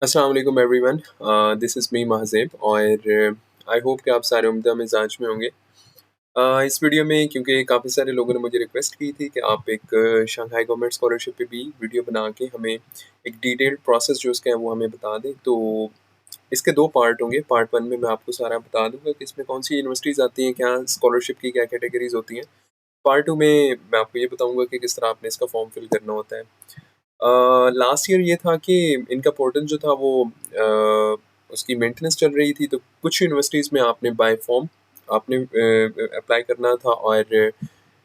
अस्सलाम वालेकुम everyone. This is me महज़ेब और आई होप कि आप सारे उम्दा मिज़ाज में होंगे। इस वीडियो में क्योंकि काफ़ी सारे लोगों ने मुझे रिक्वेस्ट की थी कि आप एक शंघाई गवर्नमेंट स्कॉलरशिप पे भी वीडियो बना के हमें एक डिटेल्ड प्रोसेस जो उसका है वो हमें बता दें। तो इसके 2 पार्ट होंगे। पार्ट 1 में मैं आपको सारा बता दूँगा कि इसमें कौन-सी यूनिवर्सिटीज़ आती हैं, क्या स्कॉलरशिप की क्या कैटेगरीज़ होती हैं। पार्ट 2 में मैं आपको ये बताऊँगा कि किस तरह आपने इसका फॉर्म फिल करना होता है। लास्ट ईयर ये था कि इनका पोर्टल जो था वो उसकी मेंटेनेंस चल रही थी, तो कुछ यूनिवर्सिटीज़ में आपने बाय फॉर्म आपने अप्लाई करना था और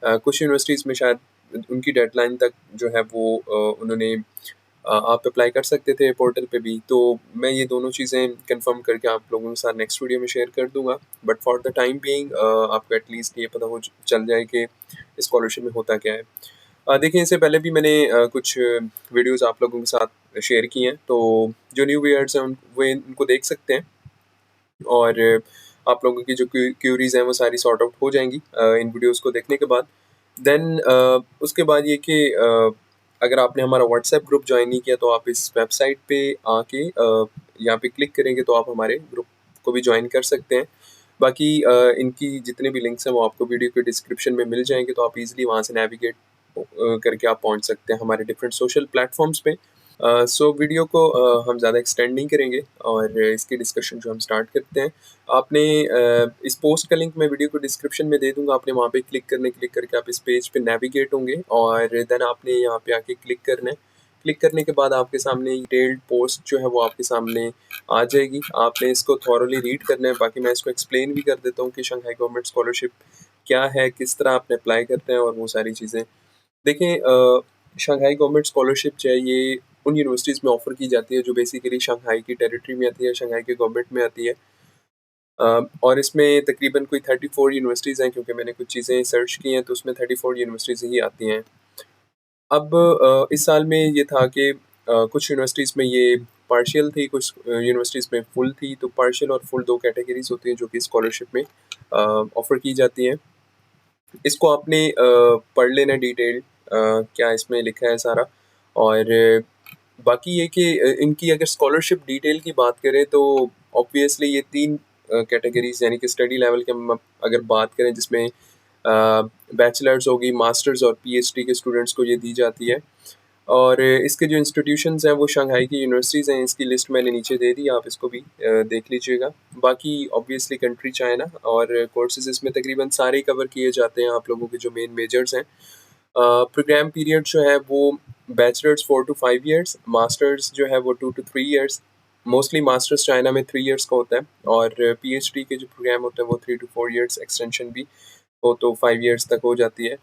कुछ यूनिवर्सिटीज़ में शायद उनकी डेडलाइन तक जो है वो उन्होंने आप अप्लाई कर सकते थे पोर्टल पे भी। तो मैं ये दोनों चीज़ें कंफर्म करके आप लोगों के साथ नेक्स्ट वीडियो में शेयर कर दूँगा। But for the time being आपको एटलीस्ट ये पता हो चल जाए कि स्कॉलरशिप में होता क्या है। देखिए इससे पहले भी मैंने कुछ वीडियोज़ आप लोगों के साथ शेयर किए हैं, तो जो न्यू व्यूअर्स हैं वो इनको देख सकते हैं और आप लोगों की जो क्यूरीज़ हैं वो सारी सॉर्ट आउट हो जाएँगी इन वीडियोज़ को देखने के बाद। देन उसके बाद ये कि अगर आपने हमारा व्हाट्सएप ग्रुप जॉइन नहीं किया तो आप इस वेबसाइट पे आके यहाँ पे क्लिक करेंगे तो आप हमारे ग्रुप को भी जॉइन कर सकते हैं। बाकी इनकी जितने भी लिंक्स हैं वो आपको वीडियो के डिस्क्रिप्शन में मिल जाएँगे, तो आप ईज़िली वहाँ से नेविगेट करके आप पहुँच सकते हैं हमारे डिफरेंट सोशल प्लेटफ़ॉर्म्स पे। सो वीडियो को हम ज़्यादा एक्सटेंड नहीं करेंगे और इसकी डिस्कशन जो हम स्टार्ट करते हैं। आपने इस पोस्ट का लिंक मैं वीडियो को डिस्क्रिप्शन में दे दूँगा, आपने वहाँ पे क्लिक करके आप इस पेज पे नेविगेट होंगे और देन आपने यहाँ पे आके क्लिक करना है। क्लिक करने के बाद आपके सामने डिटेल्ड पोस्ट जो है वो आपके सामने आ जाएगी। आपने इसको थॉरोली रीड करना है, बाकी मैं इसको एक्सप्लेन भी कर देता हूँ कि शंघाई गवर्नमेंट स्कॉलरशिप क्या है, किस तरह आपने अप्लाई करते हैं और वो सारी चीज़ें। देखिए शंघाई गवर्नमेंट स्कॉलरशिप जो है ये उन यूनिवर्सिटीज़ में ऑफ़र की जाती है जो बेसिकली शंघाई की टेरिटरी में आती है, शंघाई के गवर्नमेंट में आती है। और इसमें तकरीबन कोई 34 यूनिवर्सिटीज़ हैं, क्योंकि मैंने कुछ चीज़ें सर्च की हैं तो उसमें 34 यूनिवर्सिटीज़ ही आती हैं। अब इस साल में ये था कि कुछ यूनिवर्सिटीज़ में ये पार्शियल थी, कुछ यूनिवर्सिटीज़ में फुल थी, तो पार्शियल और फुल 2 कैटेगरीज़ होती हैं जो कि स्कॉलरशिप में ऑफ़र की जाती हैं। इसको आपने पढ़ लेना डिटेल क्या इसमें लिखा है सारा। और बाकी ये कि इनकी अगर स्कॉलरशिप डिटेल की बात करें तो ऑब्वियसली ये 3 कैटेगरीज़ यानी कि स्टडी लेवल के हम अगर बात करें जिसमें बैचलर्स होगी, मास्टर्स और पीएचडी के स्टूडेंट्स को ये दी जाती है। और इसके जो इंस्टीट्यूशंस हैं वो शंघाई की यूनिवर्सिटीज़ हैं, इसकी लिस्ट मैंने नीचे दे दी, आप इसको भी देख लीजिएगा। बाकी ऑब्वियसली कंट्री चाइना और कोर्सेज़ इसमें तकरीबन सारे कवर किए जाते हैं आप लोगों के जो मेन मेजर्स हैं। प्रोग्राम पीरियड जो है वो बैचलर्स 4 टू 5 इयर्स, मास्टर्स जो है वो 2 to 3 years. Mostly masters China में 3 इयर्स का होता है और पीएचडी के जो प्रोग्राम होते हैं वो 3 टू 4 इयर्स, एक्सटेंशन भी हो तो 5 इयर्स तक हो जाती है।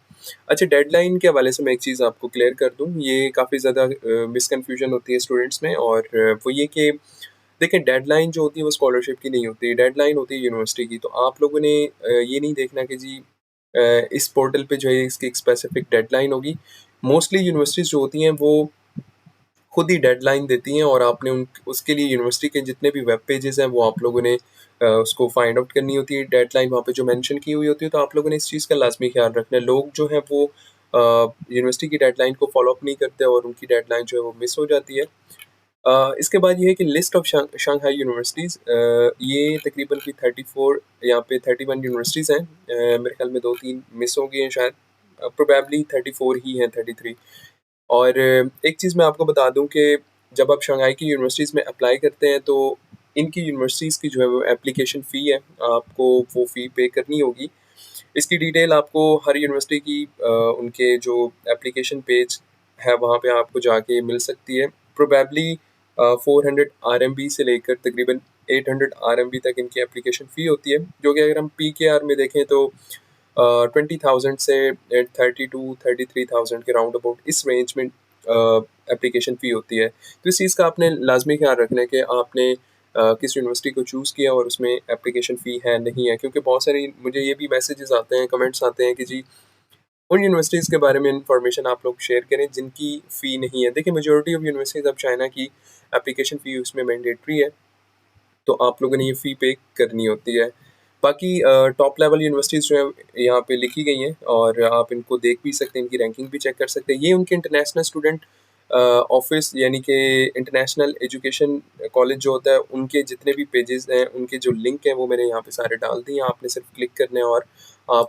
अच्छा, डेडलाइन के हवाले से मैं एक चीज़ आपको क्लियर कर दूँ, ये काफ़ी ज़्यादा मिसकन्फ्यूजन होती है स्टूडेंट्स में और वो ये कि देखिए डेडलाइन जो होती है वो स्कॉलरशिप की नहीं होती, डेडलाइन होती है यूनिवर्सिटी की। तो आप लोगों ने ये नहीं देखना कि जी इस पोर्टल पे जो है इसकी एक स्पेसिफिक डेडलाइन होगी। मोस्टली यूनिवर्सिटीज़ जो होती हैं वो खुद ही डेडलाइन देती हैं और आपने उन उसके लिए यूनिवर्सिटी के जितने भी वेब पेजेस हैं वो आप लोगों ने उसको फाइंड आउट करनी होती है, डेडलाइन वहाँ पे जो मेंशन की हुई होती है, तो आप लोगों ने इस चीज़ का लाजमी ख्याल रखना है। लोग जो हैं वो यूनिवर्सिटी की डेडलाइन को फॉलो अप नहीं करते और उनकी डेडलाइन जो है वो मिस हो जाती है। इसके बाद ये है कि लिस्ट ऑफ शंघाई यूनिवर्सिटीज़, ये तकरीबन कोई 34 यहाँ पे 31 यूनिवर्सिटीज़ हैं। मेरे ख्याल में 2-3 मिस हो गई हैं शायद, प्रोबेबली 34 ही हैं, 33। और एक चीज़ मैं आपको बता दूँ कि जब आप शंघाई की यूनिवर्सिटीज़ में अप्लाई करते हैं तो इनकी यूनिवर्सिटीज़ की जो है वो एप्लीकेशन फ़ी है, आपको वो फ़ी पे करनी होगी। इसकी डिटेल आपको हर यूनिवर्सिटी की उनके जो एप्लीकेशन पेज है वहाँ पे आपको जाके मिल सकती है। प्रोबेबली 400 आरएमबी से लेकर तकरीबन 800 आरएमबी तक इनकी एप्लीकेशन फ़ी होती है, जो कि अगर हम पीकेआर में देखें तो 20,000 से 32-33,000 के राउंड अबाउट इस रेंज में एप्लीकेशन फ़ी होती है। तो इस चीज़ का आपने लाज़मी ख़्याल रखना है कि आपने किस यूनिवर्सिटी को चूज़ किया और उसमें एप्लीकेशन फ़ी है, नहीं है। क्योंकि बहुत सारी मुझे ये भी मैसेजेस आते हैं, कमेंट्स आते हैं कि जी उन यूनिवर्सिटीज़ के बारे में इन्फॉर्मेशन आप लोग शेयर करें जिनकी फ़ी नहीं है। देखिए मेजॉरिटी ऑफ़ यूनिवर्सिटीज़ अब चाइना की एप्लीकेशन फ़ी उसमें मैंडेटरी है, तो आप लोगों ने ये फ़ी पे करनी होती है। बाकी टॉप लेवल यूनिवर्सिटीज़ जो है यहाँ पे लिखी गई हैं और आप इनको देख भी सकते हैं, इनकी रैंकिंग भी चेक कर सकते हैं। ये उनके इंटरनेशनल स्टूडेंट ऑफ़िस यानी कि इंटरनेशनल एजुकेशन कॉलेज जो होता है, उनके जितने भी पेजेज़ हैं, उनके जो लिंक हैं, वो मैंने यहाँ पे सारे डाल दिए हैं। आपने सिर्फ क्लिक करना है और आप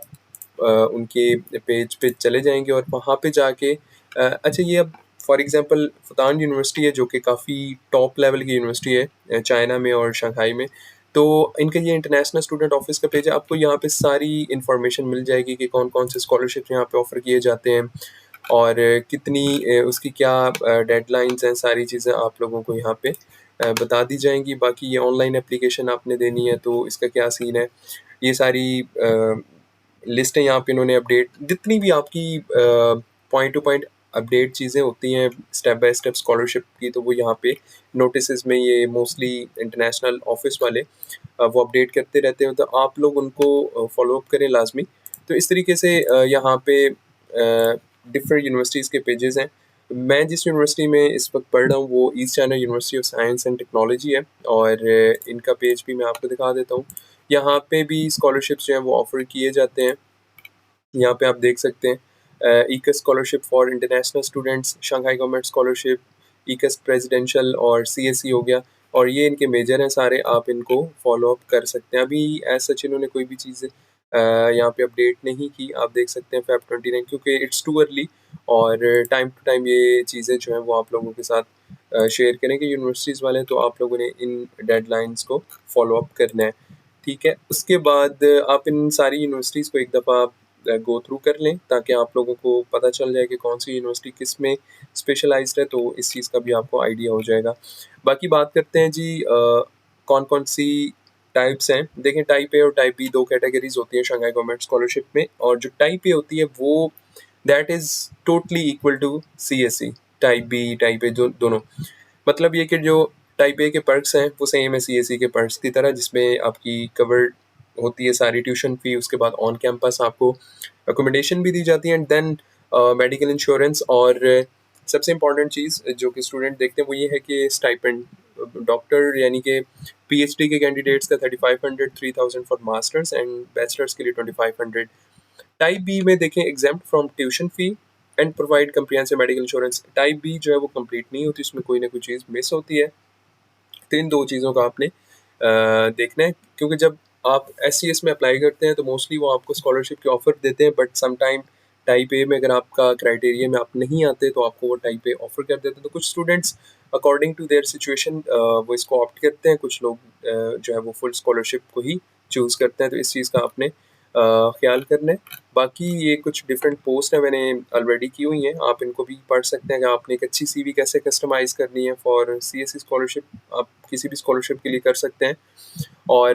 उनके पेज पे चले जाएँगे और वहाँ पे जाके अच्छा ये अब फॉर एग्ज़ाम्पल फुतान यूनिवर्सिटी है जो कि काफ़ी टॉप लेवल की यूनिवर्सिटी है चाइना में और शंघाई में। तो इनका ये इंटरनेशनल स्टूडेंट ऑफ़िस का पेज है, आपको यहाँ पे सारी इन्फॉर्मेशन मिल जाएगी कि कौन-कौन से स्कॉलरशिप यहाँ पे ऑफ़र किए जाते हैं और कितनी उसकी क्या डेडलाइन्स हैं, सारी चीज़ें आप लोगों को यहाँ पे बता दी जाएँगी। बाकी ये ऑनलाइन एप्लीकेशन आपने देनी है तो इसका क्या सीन है, ये सारी लिस्ट है यहाँ पे इन्होंने अपडेट जितनी भी आपकी पॉइंट टू पॉइंट अपडेट चीज़ें होती हैं स्टेप बाय स्टेप स्कॉलरशिप की, तो वो यहाँ पे नोटिसेस में ये मोस्टली इंटरनेशनल ऑफिस वाले वो अपडेट करते रहते हैं, तो आप लोग उनको फॉलो अप करें लाजमी। तो इस तरीके से यहाँ पे डिफरेंट यूनिवर्सिटीज़ के पेजेस हैं। मैं जिस यूनिवर्सिटी में इस वक्त पढ़ रहा हूँ वो east China university of science and technology है और इनका पेज भी मैं आपको दिखा देता हूँ। यहाँ पे भी स्कॉलरशिप्स जो हैं वो ऑफ़र किए जाते हैं। यहाँ पे आप देख सकते हैं ईकस scholarship for international students, Shanghai government scholarship, ईकस प्रेसिडेंशियल और सीएससी हो गया और ये इनके मेजर हैं सारे, आप इनको फॉलो अप कर सकते हैं। अभी एज सच इन्होंने कोई भी चीज़ यहाँ पे अपडेट नहीं की, आप देख सकते हैं फ़ेब 29 क्योंकि इट्स टू अर्ली और टाइम टू टाइम ये चीज़ें जो हैं वो आप लोगों के साथ शेयर करेंगे यूनिवर्सिटीज़ वाले, तो आप लोगों ने इन डेडलाइंस को फॉलो अप करना है। ठीक है, उसके बाद आप इन सारी यूनिवर्सिटीज़ को एक दफ़ा गो थ्रू कर लें ताकि आप लोगों को पता चल जाए कि कौन सी यूनिवर्सिटी किस में स्पेशलाइज्ड है, तो इस चीज़ का भी आपको आइडिया हो जाएगा। बाकी बात करते हैं जी कौन-कौन सी टाइप्स हैं। देखें टाइप ए और टाइप बी 2 कैटेगरीज़ होती हैं शंघाई गवर्नमेंट स्कॉलरशिप में और जो टाइप ए होती है वो that is totally equal to CSE, type B, type A जो दोनों। मतलब ये कि जो टाइप ए के पर्क्स हैं वो सेम है सीएसई के पर्क्स की तरह, जिसमें आपकी कवर्ड होती है सारी ट्यूशन फ़ी, उसके बाद ऑन कैंपस आपको अकोमोडेशन भी दी जाती है एंड देन मेडिकल इंश्योरेंस और सबसे इम्पॉर्टेंट चीज़ जो कि स्टूडेंट देखते हैं वो ये है कि स्टाइपेंड। डॉक्टर यानी कि पीएचडी के कैंडिडेट्स का 3500, 3000 फॉर मास्टर्स एंड बैचलर्स के लिए 2500। टाइप बी में देखें exempt from tuition fee and provide comprehensive medical insurance. Type B जो है वो कंप्लीट नहीं होती, उसमें कोई ना कोई चीज़ मिस होती है। तो इन 2 चीज़ों का आपने देखना है क्योंकि जब आप एससीएस में अप्लाई करते हैं तो मोस्टली वो आपको स्कॉलरशिप के ऑफ़र देते हैं, but some time type A में अगर आपका क्राइटेरिया में आप नहीं आते तो आपको वो टाइप ए ऑफ़र कर देते हैं। तो कुछ students according to their situation वो इसको ऑप्ट करते हैं, कुछ लोग जो है वो फुल स्कॉलरशिप को ही चूज़ करते हैं, तो इस चीज़ का आपने ख़्याल करना है। बाकी ये कुछ डिफरेंट पोस्ट है मैंने ऑलरेडी की हुई हैं, आप इनको भी पढ़ सकते हैं कि आपने एक अच्छी सीवी कैसे कस्टमाइज़ करनी है फॉर सीएसई स्कॉलरशिप, आप किसी भी स्कॉलरशिप के लिए कर सकते हैं। और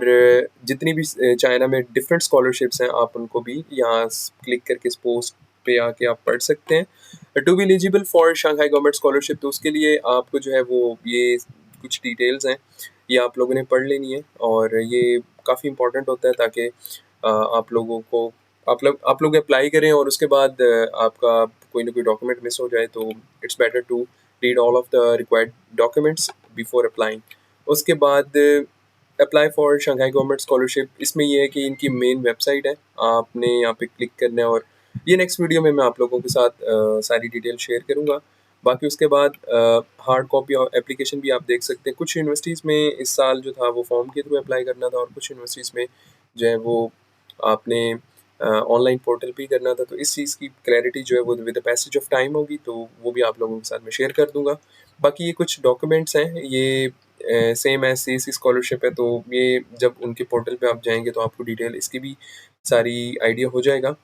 जितनी भी चाइना में डिफरेंट स्कॉलरशिप्स हैं आप उनको भी यहाँ क्लिक करके इस पोस्ट पे आके आप पढ़ सकते हैं। To be eligible for Shanghai government scholarship, तो उसके लिए आपको जो है वो ये कुछ डिटेल्स हैं ये आप लोगों ने पढ़ लेनी है और ये काफ़ी इंपॉर्टेंट होता है ताकि आप लोगों को आप लोग अप्लाई करें और उसके बाद आपका कोई ना कोई डॉक्यूमेंट मिस हो जाए तो it's better to read all of the required documents before applying. उसके बाद apply for Shanghai government scholarship, इसमें ये है कि इनकी मेन वेबसाइट है, आपने यहाँ पे क्लिक करना है और ये नेक्स्ट वीडियो में मैं आप लोगों के साथ सारी डिटेल शेयर करूँगा। बाकी उसके बाद हार्ड कॉपी और एप्लीकेशन भी आप देख सकते हैं। कुछ यूनिवर्सिटीज़ में इस साल जो था वो फॉर्म के थ्रू अप्लाई करना था और कुछ यूनिवर्सिटीज़ में जो है वो आपने ऑनलाइन पोर्टल पे ही करना था, तो इस चीज़ की क्लैरिटी जो है वो with the passage of time होगी, तो वो भी आप लोगों के साथ मैं शेयर कर दूँगा। बाकी ये कुछ डॉक्यूमेंट्स हैं, ये सेम एज़ सीएसई स्कॉलरशिप है, तो ये जब उनके पोर्टल पे आप जाएँगे तो आपको डिटेल इसकी भी सारी आइडिया हो जाएगा।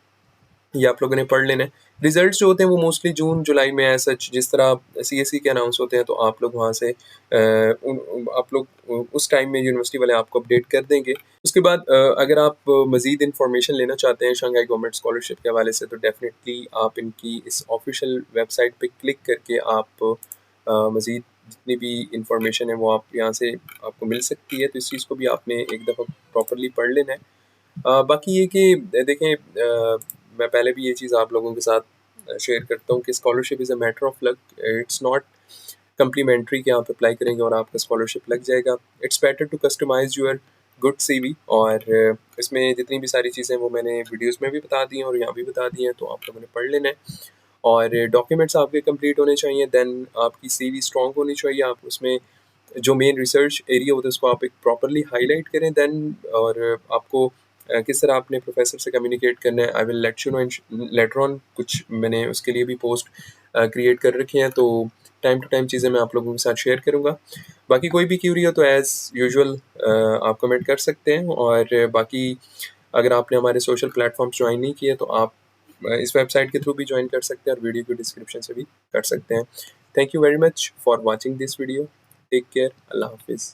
ये आप लोगों ने पढ़ लेना है। रिज़ल्ट्स जो होते हैं वो मोस्टली जून जुलाई में एज़ सच जिस तरह सीएसई के अनाउंस होते हैं तो आप लोग वहाँ से आप लोग उस टाइम में यूनिवर्सिटी वाले आपको अपडेट कर देंगे। उसके बाद अगर आप मज़ीद इन्फॉर्मेशन लेना चाहते हैं शंघाई गवर्नमेंट स्कॉलरशिप के हवाले से, तो डेफ़िनेटली आप इनकी इस ऑफ़िशियल वेबसाइट पे क्लिक करके आप मज़ीद जितनी भी इन्फॉर्मेशन है वो आप यहाँ से आपको मिल सकती है। तो इस चीज़ को भी आपने एक दफ़ा प्रॉपर्ली पढ़ लेना है। बाकी ये कि देखें मैं पहले भी ये चीज़ आप लोगों के साथ शेयर करता हूँ कि scholarship is a matter of luck, it's not complementary कि आप अप्लाई करेंगे और आपका स्कॉलरशिप लग जाएगा। It's better to customise your good CV और इसमें जितनी भी सारी चीज़ें वो मैंने वीडियोज़ में भी बता दी हैं और यहाँ भी बता दी हैं, तो आप लोगों ने पढ़ लेना है। और डॉक्यूमेंट्स आपके कंप्लीट होने चाहिए। देन आपकी सीवी स्ट्रॉन्ग होनी चाहिए। आप उसमें जो मेन रिसर्च एरिया होता है उसको आप एक प्रॉपर्ली हाईलाइट करें। देन और आपको किस तरह आपने प्रोफेसर से कम्युनिकेट करना है, I will let you know later on. कुछ मैंने उसके लिए भी पोस्ट क्रिएट कर रखी हैं, तो टाइम टू टाइम चीज़ें मैं आप लोगों के साथ शेयर करूँगा। बाकी कोई भी क्यूरी हो तो एज़ यूजुअल आप कमेंट कर सकते हैं। और बाकी अगर आपने हमारे सोशल प्लेटफॉर्म्स ज्वाइन नहीं किए तो आप इस वेबसाइट के थ्रू भी ज्वाइन कर सकते हैं और वीडियो की डिस्क्रिप्शन से भी कर सकते हैं। Thank you very much for watching this video. Take care. अल्लाह हाफिज़।